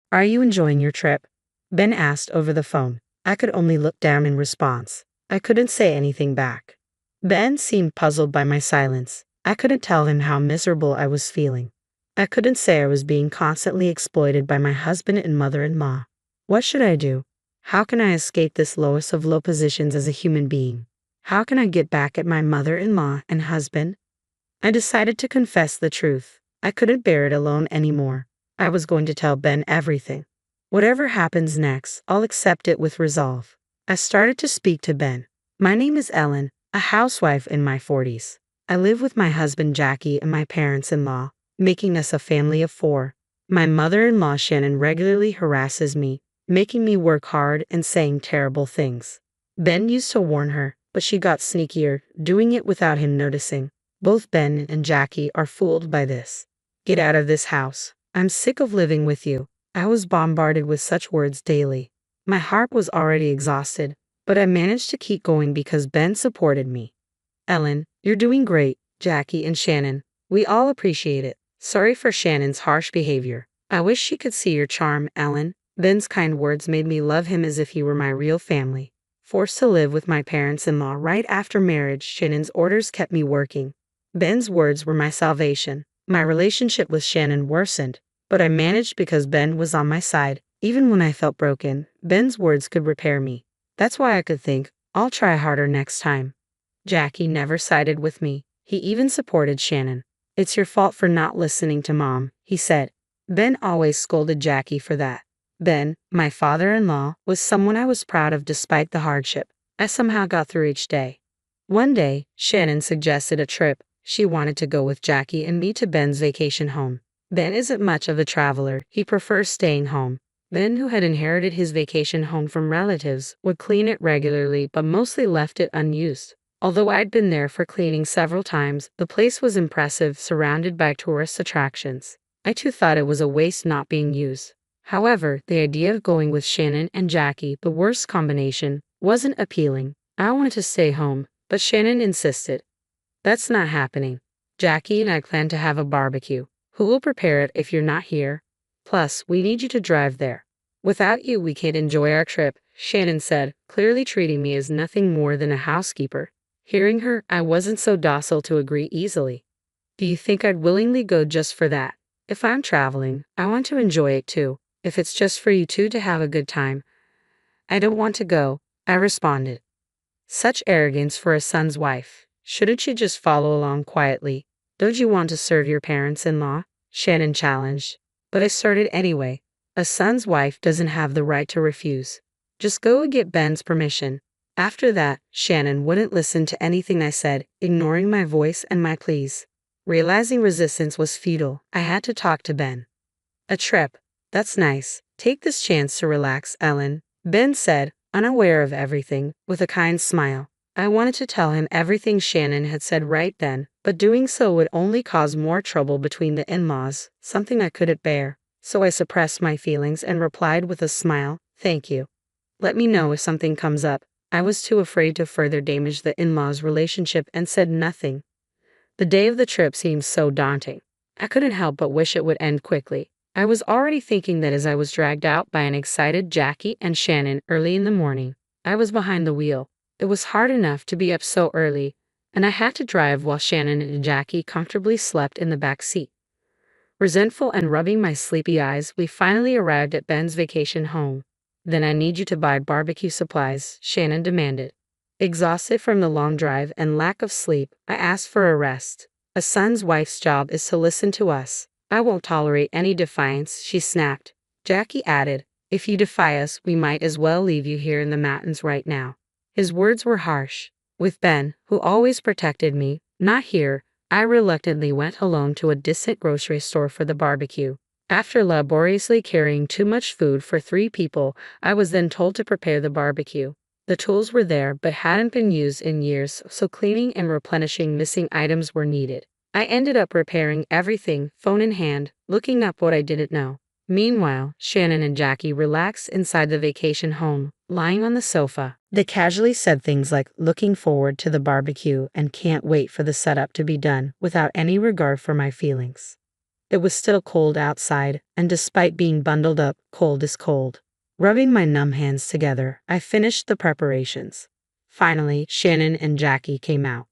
Are you enjoying your trip? Ben asked over the phone. I could only look down in response. I couldn't say anything back. Ben seemed puzzled by my silence. I couldn't tell him how miserable I was feeling. I couldn't say I was being constantly exploited by my husband and mother-in-law. What should I do? How can I escape this lowest of low positions as a human being? How can I get back at my mother-in-law and husband? I decided to confess the truth. I couldn't bear it alone anymore. I was going to tell Ben everything. Whatever happens next, I'll accept it with resolve. I started to speak to Ben. My name is Ellen, a housewife in my 40s. I live with my husband Jackie and my parents-in-law, making us a family of 4. My mother-in-law Shannon regularly harasses me, making me work hard and saying terrible things. Ben used to warn her, but she got sneakier, doing it without him noticing. Both Ben and Jackie are fooled by this. Get out of this house. I'm sick of living with you. I was bombarded with such words daily. My heart was already exhausted, but I managed to keep going because Ben supported me. Ellen, you're doing great, Jackie and Shannon. We all appreciate it. Sorry for Shannon's harsh behavior. I wish she could see your charm, Ellen. Ben's kind words made me love him as if he were my real family. Forced to live with my parents-in-law right after marriage, Shannon's orders kept me working. Ben's words were my salvation. My relationship with Shannon worsened, but I managed because Ben was on my side. Even when I felt broken, Ben's words could repair me. That's why I could think, I'll try harder next time. Jackie never sided with me. He even supported Shannon. It's your fault for not listening to Mom, he said. Ben always scolded Jackie for that. Ben, my father-in-law, was someone I was proud of despite the hardship. I somehow got through each day. One day, Shannon suggested a trip. She wanted to go with Jackie and me to Ben's vacation home. Ben isn't much of a traveler. He prefers staying home. Ben, who had inherited his vacation home from relatives, would clean it regularly but mostly left it unused. Although I'd been there for cleaning several times, the place was impressive, surrounded by tourist attractions. I too thought it was a waste not being used. However, the idea of going with Shannon and Jackie, the worst combination, wasn't appealing. I wanted to stay home, but Shannon insisted. That's not happening. Jackie and I plan to have a barbecue. Who will prepare it if you're not here? Plus, we need you to drive there. Without you, we can't enjoy our trip, Shannon said, clearly treating me as nothing more than a housekeeper. Hearing her, I wasn't so docile to agree easily. Do you think I'd willingly go just for that? If I'm traveling, I want to enjoy it too. If it's just for you two to have a good time, I don't want to go, I responded. Such arrogance for a son's wife. Shouldn't you just follow along quietly? Don't you want to serve your parents-in-law? Shannon challenged. But I started anyway. A son's wife doesn't have the right to refuse. Just go and get Ben's permission. After that, Shannon wouldn't listen to anything I said, ignoring my voice and my pleas. Realizing resistance was futile, I had to talk to Ben. A trip. That's nice. Take this chance to relax, Ellen, Ben said, unaware of everything, with a kind smile. I wanted to tell him everything Shannon had said right then, but doing so would only cause more trouble between the in-laws, something I couldn't bear. So I suppressed my feelings and replied with a smile, thank you. Let me know if something comes up. I was too afraid to further damage the in-laws' relationship and said nothing. The day of the trip seemed so daunting. I couldn't help but wish it would end quickly. I was already thinking that as I was dragged out by an excited Jackie and Shannon early in the morning. I was behind the wheel. It was hard enough to be up so early, and I had to drive while Shannon and Jackie comfortably slept in the back seat. Resentful and rubbing my sleepy eyes, we finally arrived at Ben's vacation home. Then I need you to buy barbecue supplies, Shannon demanded. Exhausted from the long drive and lack of sleep, I asked for a rest. A son's wife's job is to listen to us. I won't tolerate any defiance, she snapped. Jackie added, if you defy us, we might as well leave you here in the mountains right now. His words were harsh. With Ben, who always protected me, not here, I reluctantly went alone to a distant grocery store for the barbecue. After laboriously carrying too much food for 3 people, I was then told to prepare the barbecue. The tools were there but hadn't been used in years, so cleaning and replenishing missing items were needed. I ended up repairing everything, phone in hand, looking up what I didn't know. Meanwhile, Shannon and Jackie relaxed inside the vacation home, lying on the sofa. They casually said things like looking forward to the barbecue and can't wait for the setup to be done without any regard for my feelings. It was still cold outside, and despite being bundled up, cold is cold. Rubbing my numb hands together, I finished the preparations. Finally, Shannon and Jackie came out.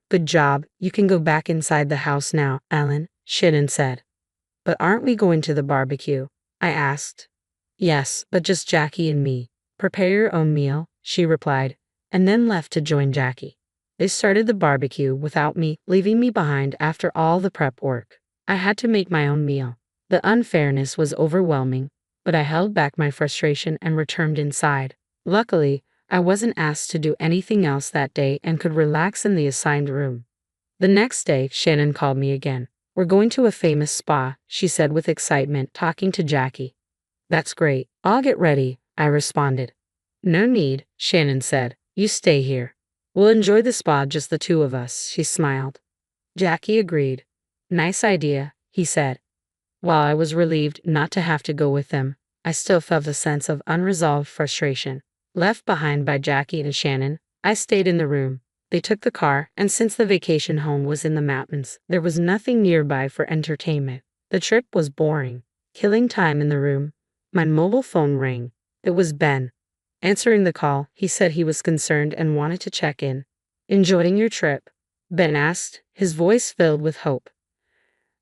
Good job, you can go back inside the house now, Ellen, Shannon said. But aren't we going to the barbecue? I asked. Yes, but just Jackie and me. Prepare your own meal, she replied, and then left to join Jackie. They started the barbecue without me, leaving me behind after all the prep work. I had to make my own meal. The unfairness was overwhelming, but I held back my frustration and returned inside. Luckily, I wasn't asked to do anything else that day and could relax in the assigned room. The next day, Shannon called me again. We're going to a famous spa, she said with excitement, talking to Jackie. That's great. I'll get ready, I responded. No need, Shannon said. You stay here. We'll enjoy the spa, just the two of us, she smiled. Jackie agreed. Nice idea, he said. While I was relieved not to have to go with them, I still felt a sense of unresolved frustration. Left behind by Jackie and Shannon, I stayed in the room. They took the car, and since the vacation home was in the mountains, there was nothing nearby for entertainment. The trip was boring, killing time in the room. My mobile phone rang. It was Ben. Answering the call, he said he was concerned and wanted to check in. Enjoying your trip? Ben asked, his voice filled with hope.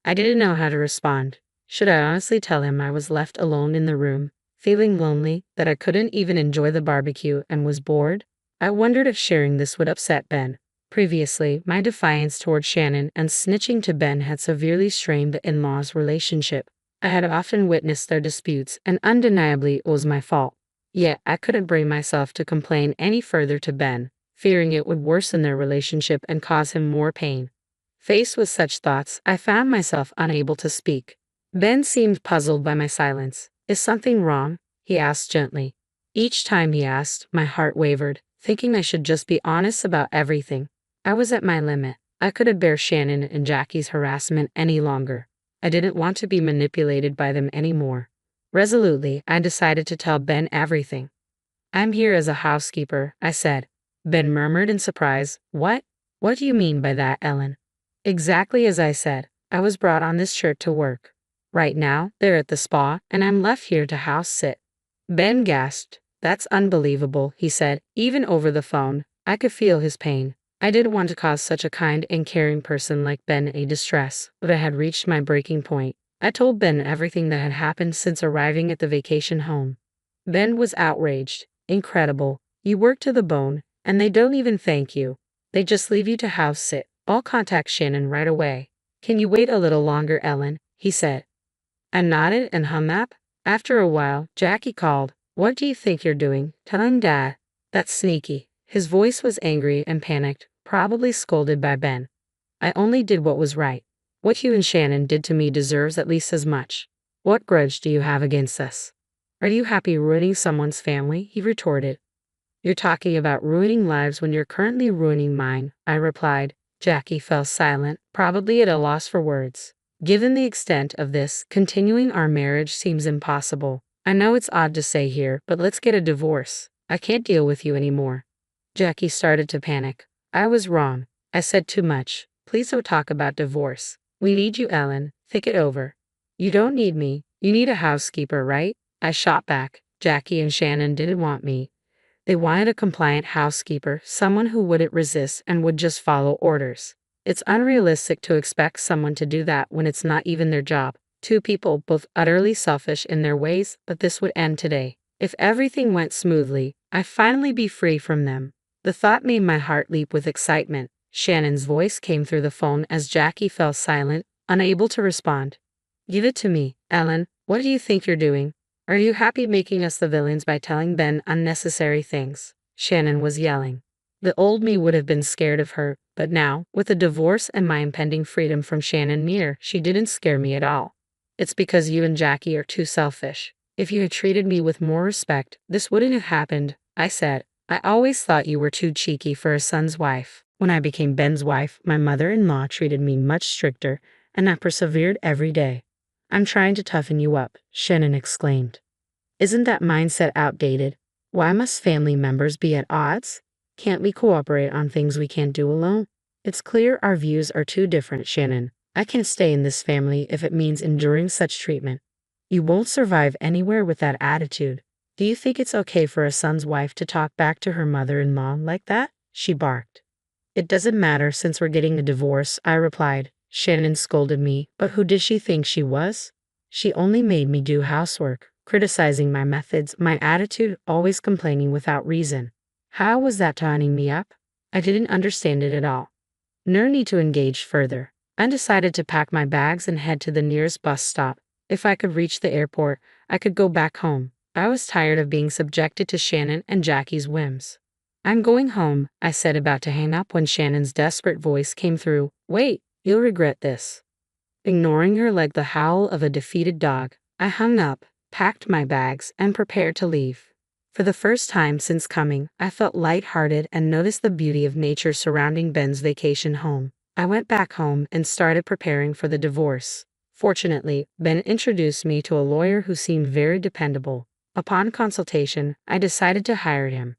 I didn't know how to respond. Should I honestly tell him I was left alone in the room, feeling lonely, that I couldn't even enjoy the barbecue and was bored? I wondered if sharing this would upset Ben. Previously, my defiance toward Shannon and snitching to Ben had severely strained the in-laws' relationship. I had often witnessed their disputes, and undeniably it was my fault. Yet I couldn't bring myself to complain any further to Ben, fearing it would worsen their relationship and cause him more pain. Faced with such thoughts, I found myself unable to speak. Ben seemed puzzled by my silence. Is something wrong? He asked gently. Each time he asked, my heart wavered, thinking I should just be honest about everything. I was at my limit. I couldn't bear Shannon and Jackie's harassment any longer. I didn't want to be manipulated by them anymore. Resolutely, I decided to tell Ben everything. I'm here as a housekeeper, I said. Ben murmured in surprise. What? What do you mean by that, Ellen? Exactly as I said. I was brought on this trip to work. Right now, they're at the spa, and I'm left here to house sit. Ben gasped. That's unbelievable, he said, even over the phone. I could feel his pain. I didn't want to cause such a kind and caring person like Ben a distress, but I had reached my breaking point. I told Ben everything that had happened since arriving at the vacation home. Ben was outraged. Incredible. You work to the bone, and they don't even thank you. They just leave you to house sit. I'll contact Shannon right away. Can you wait a little longer, Ellen? He said. I nodded and hung up. After a while, Jackie called. What do you think you're doing? Telling Dad. That's sneaky. His voice was angry and panicked, probably scolded by Ben. I only did what was right. What you and Shannon did to me deserves at least as much. What grudge do you have against us? Are you happy ruining someone's family? He retorted. You're talking about ruining lives when you're currently ruining mine, I replied. Jackie fell silent, probably at a loss for words. Given the extent of this, continuing our marriage seems impossible. I know it's odd to say here, but let's get a divorce. I can't deal with you anymore. Jackie started to panic. I was wrong. I said too much. Please don't talk about divorce. We need you, Ellen. Think it over. You don't need me. You need a housekeeper, right? I shot back. Jackie and Shannon didn't want me. They wanted a compliant housekeeper, someone who wouldn't resist and would just follow orders. It's unrealistic to expect someone to do that when it's not even their job. Two people, both utterly selfish in their ways, but this would end today. If everything went smoothly, I'd finally be free from them. The thought made my heart leap with excitement. Shannon's voice came through the phone as Jackie fell silent, unable to respond. Give it to me, Ellen. What do you think you're doing? Are you happy making us the villains by telling Ben unnecessary things? Shannon was yelling. The old me would have been scared of her, but now, with the divorce and my impending freedom from Shannon near, she didn't scare me at all. It's because you and Jackie are too selfish. If you had treated me with more respect, this wouldn't have happened, I said. I always thought you were too cheeky for a son's wife. When I became Ben's wife, my mother-in-law treated me much stricter, and I persevered every day. I'm trying to toughen you up, Shannon exclaimed. Isn't that mindset outdated? Why must family members be at odds? Can't we cooperate on things we can't do alone? It's clear our views are too different, Shannon. I can't stay in this family if it means enduring such treatment. You won't survive anywhere with that attitude. Do you think it's okay for a son's wife to talk back to her mother-in-law like that? She barked. It doesn't matter since we're getting a divorce, I replied. Shannon scolded me, but who did she think she was? She only made me do housework, criticizing my methods, my attitude, always complaining without reason. How was that tying me up? I didn't understand it at all. No need to engage further. I decided to pack my bags and head to the nearest bus stop. If I could reach the airport, I could go back home. I was tired of being subjected to Shannon and Jackie's whims. I'm going home, I said, about to hang up when Shannon's desperate voice came through. Wait, you'll regret this. Ignoring her like the howl of a defeated dog, I hung up, packed my bags, and prepared to leave. For the first time since coming, I felt lighthearted and noticed the beauty of nature surrounding Ben's vacation home. I went back home and started preparing for the divorce. Fortunately, Ben introduced me to a lawyer who seemed very dependable. Upon consultation, I decided to hire him.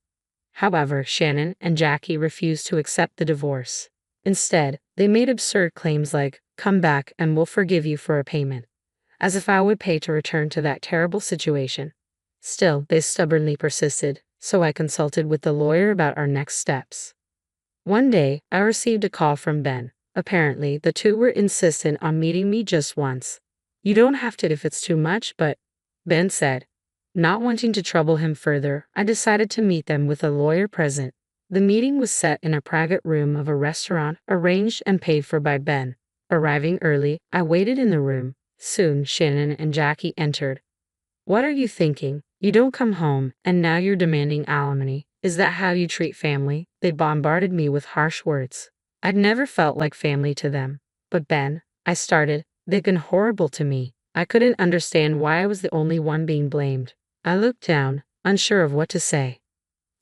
However, Shannon and Jackie refused to accept the divorce. Instead, they made absurd claims like, "Come back and we'll forgive you for a payment," as if I would pay to return to that terrible situation. Still, they stubbornly persisted, so I consulted with the lawyer about our next steps. One day, I received a call from Ben. Apparently, the two were insistent on meeting me just once. "You don't have to if it's too much, but," Ben said. Not wanting to trouble him further, I decided to meet them with a lawyer present. The meeting was set in a private room of a restaurant, arranged and paid for by Ben. Arriving early, I waited in the room. Soon, Shannon and Jackie entered. "What are you thinking? You don't come home, and now you're demanding alimony. Is that how you treat family?" They bombarded me with harsh words. I'd never felt like family to them. "But Ben," I started, "they've been horrible to me." I couldn't understand why I was the only one being blamed. I looked down, unsure of what to say.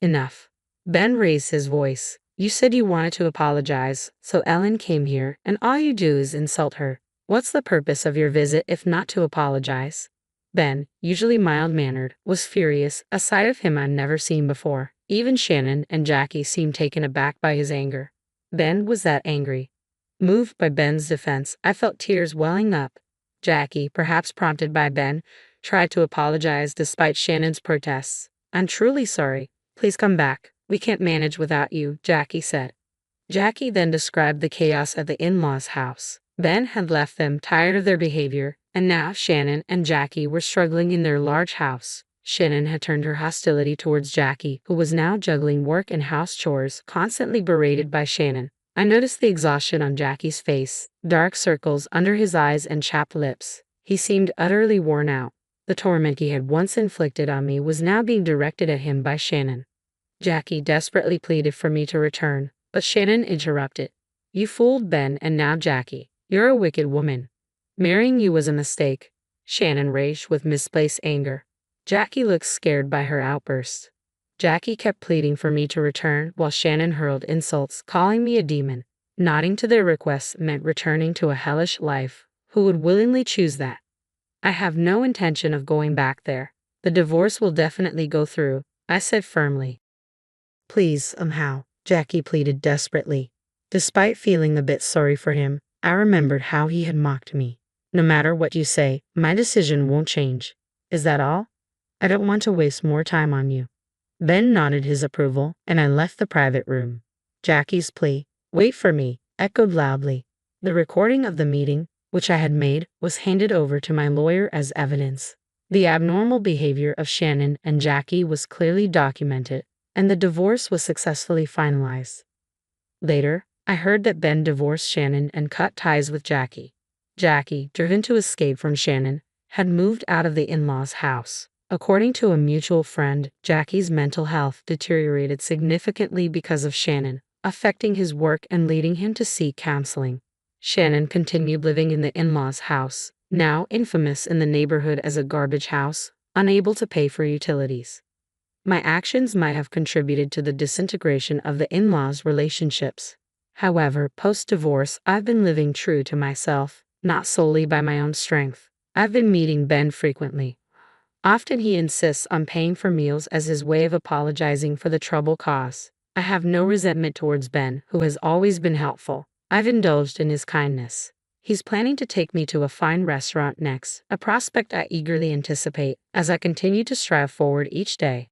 "Enough." Ben raised his voice. "You said you wanted to apologize, so Ellen came here, and all you do is insult her. What's the purpose of your visit if not to apologize?" Ben, usually mild-mannered, was furious, a side of him I'd never seen before. Even Shannon and Jackie seemed taken aback by his anger. Ben was that angry. Moved by Ben's defense, I felt tears welling up. Jackie, perhaps prompted by Ben, tried to apologize despite Shannon's protests. "I'm truly sorry. Please come back. We can't manage without you," Jackie said. Jackie then described the chaos at the in-laws' house. Ben had left them tired of their behavior, and now Shannon and Jackie were struggling in their large house. Shannon had turned her hostility towards Jackie, who was now juggling work and house chores, constantly berated by Shannon. I noticed the exhaustion on Jackie's face, dark circles under his eyes and chapped lips. He seemed utterly worn out. The torment he had once inflicted on me was now being directed at him by Shannon. Jackie desperately pleaded for me to return, but Shannon interrupted. "You fooled Ben and now Jackie. You're a wicked woman. Marrying you was a mistake." Shannon raged with misplaced anger. Jackie looked scared by her outburst. Jackie kept pleading for me to return while Shannon hurled insults, calling me a demon. Nodding to their requests meant returning to a hellish life. Who would willingly choose that? "I have no intention of going back there. The divorce will definitely go through," I said firmly. "Please, somehow," Jackie pleaded desperately. Despite feeling a bit sorry for him, I remembered how he had mocked me. "No matter what you say, my decision won't change." "Is that all?" "I don't want to waste more time on you." Ben nodded his approval, and I left the private room. Jackie's plea, "Wait for me," echoed loudly. The recording of the meeting, which I had made, was handed over to my lawyer as evidence. The abnormal behavior of Shannon and Jackie was clearly documented, and the divorce was successfully finalized. Later, I heard that Ben divorced Shannon and cut ties with Jackie. Jackie, driven to escape from Shannon, had moved out of the in-laws' house. According to a mutual friend, Jackie's mental health deteriorated significantly because of Shannon, affecting his work and leading him to seek counseling. Shannon continued living in the in-laws' house, now infamous in the neighborhood as a garbage house, unable to pay for utilities. My actions might have contributed to the disintegration of the in-laws' relationships. However, post-divorce, I've been living true to myself, not solely by my own strength. I've been meeting Ben frequently. Often he insists on paying for meals as his way of apologizing for the trouble caused. I have no resentment towards Ben, who has always been helpful. I've indulged in his kindness. He's planning to take me to a fine restaurant next, a prospect I eagerly anticipate as I continue to strive forward each day.